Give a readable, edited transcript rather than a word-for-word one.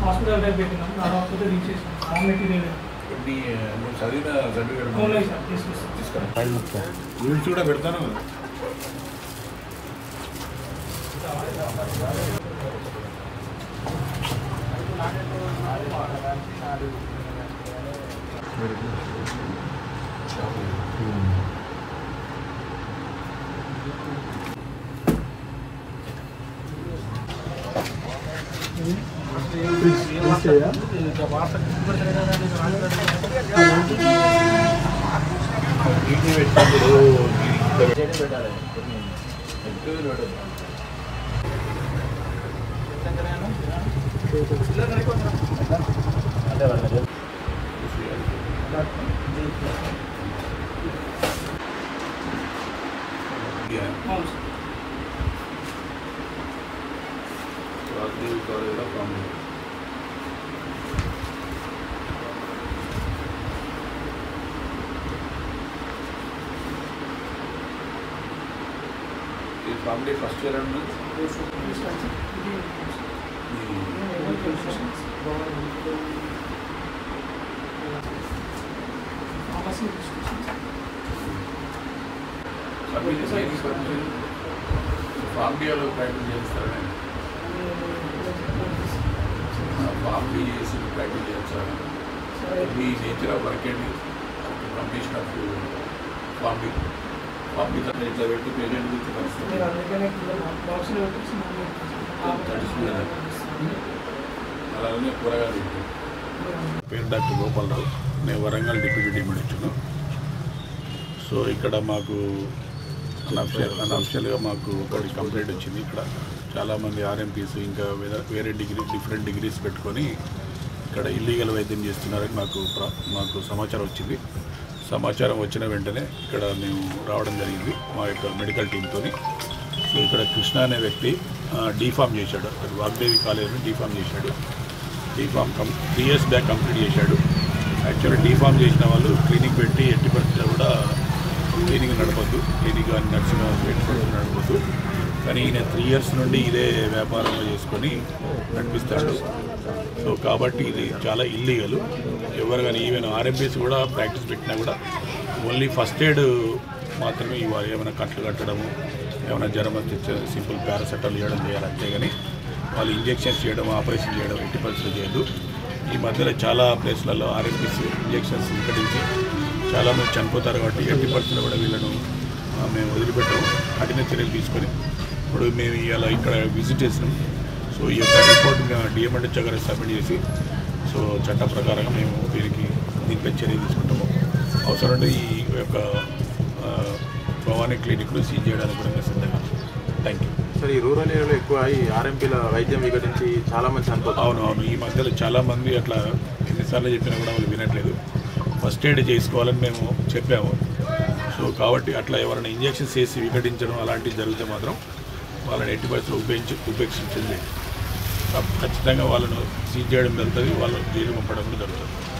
Hospital దగ్గర పెట్టినాం నా హాస్పిటల్ రీచ్ చేసాం ఆ మెటీరియల్ చదివిన సర్టిఫికేట్ కూడా పెడతాను Probably first year and the nature of work and completion of farming. Public and it's a way to present with the పేరు డాక్టర్ గోపాలరావు. నేను వరంగల్ డిప్యూటీ డీఎండ్ వచ్చాను. సో ఇక్కడ మాకు అనఫిషియల్గా మాకు ఒకటి కంప్లైంట్ వచ్చింది. ఇక్కడ చాలామంది ఆర్ఎంపీస్ ఇంకా వేరే డిఫరెంట్ డిగ్రీస్ పెట్టుకొని ఇక్కడ ఇల్లీగల్ వైద్యం చేస్తున్నారని మాకు సమాచారం వచ్చింది. సమాచారం వచ్చిన వెంటనే ఇక్కడ మేము రావడం జరిగింది మా యొక్క మెడికల్ టీంతో. సో ఇక్కడ కృష్ణ అనే వ్యక్తి డీఫామ్ చేశాడు. వాగ్దేవి కాలేజీని డీఫామ్ చేశాడు. డీఫామ్ 3 years బ్యాక్ కంప్లీట్ చేశాడు. యాక్చువల్లీ డీఫామ్ చేసిన వాళ్ళు క్లినిక్ పెట్టి ఎట్టి పరిస్థితుల్లో కూడా క్లినిక్ నడపద్దు, క్లినిక్ కానీ నర్సింగ్ పెట్టుకోవడం నడపద్దు. కానీ ఈయన 3 years నుండి ఇదే వ్యాపారంలో చేసుకొని నడిపిస్తాడు. సో కాబట్టి ఇది చాలా ఇల్లీగల్. ఎవరు కానీ ఈవెన్ ఆర్ఎంపీస్ కూడా ప్రాక్టీస్ పెట్టినా కూడా ఓన్లీ ఫస్ట్ ఎయిడ్ మాత్రమే ఇవ్వాలి. ఏమైనా కట్లు కట్టడము, ఏమైనా జ్వరం వస్తే సింపుల్ పారాసెటల్ చేయడం చేయాలి. అంతే కానీ వాళ్ళు ఇంజెక్షన్స్ చేయడం, ఆపరేషన్ చేయడం ఎట్టి పరిస్థితులు చేయదు. ఈ మధ్యలో చాలా ప్లేస్లలో ఆర్ఎంపీస్ ఇంజెక్షన్స్ వికటించి చాలామంది చనిపోతారు. కాబట్టి ఎట్టి పరిస్థితుల్లో కూడా వీళ్ళను మేము వదిలిపెట్టాము. కఠిన చర్యలు తీసుకొని ఇప్పుడు మేము ఇలా ఇక్కడ విజిట్ చేసినాం. సో ఈ యొక్క రిపోర్ట్ డిఎంఎండ్ గారు సబ్మిట్ చేసి సో చట్ట ప్రకారంగా మేము దీనిపై చర్య తీసుకుంటాము. అవసరమంటే ఈ యొక్క భవానీ క్లినిక్లు సీజ్ చేయడానికి కూడా మేము సిద్ధంగా. Thank you sir. ఈ రూరల్ ఏరియాలో ఎక్కువ ఈ ఆర్ఎంపీల వైద్యం వికటించి చాలామంది చనిపోతారు. అవును. ఈ మధ్యలో చాలామంది అట్లా ఎన్నిసార్లు చెప్పినా కూడా వాళ్ళు వినట్లేదు. ఫస్ట్ ఎయిడ్ చేసుకోవాలని మేము చెప్పాము. సో కాబట్టి అట్లా ఎవరైనా ఇంజెక్షన్స్ చేసి వికటించడం అలాంటివి జరిగితే మాత్రం వాళ్ళని ఎట్టి పరిస్థితులు ఉపేక్షించింది. ఖచ్చితంగా వాళ్ళను సీజ్ చేయడం జరుగుతుంది, వాళ్ళు జైలు పంపడం కూడా జరుగుతుంది.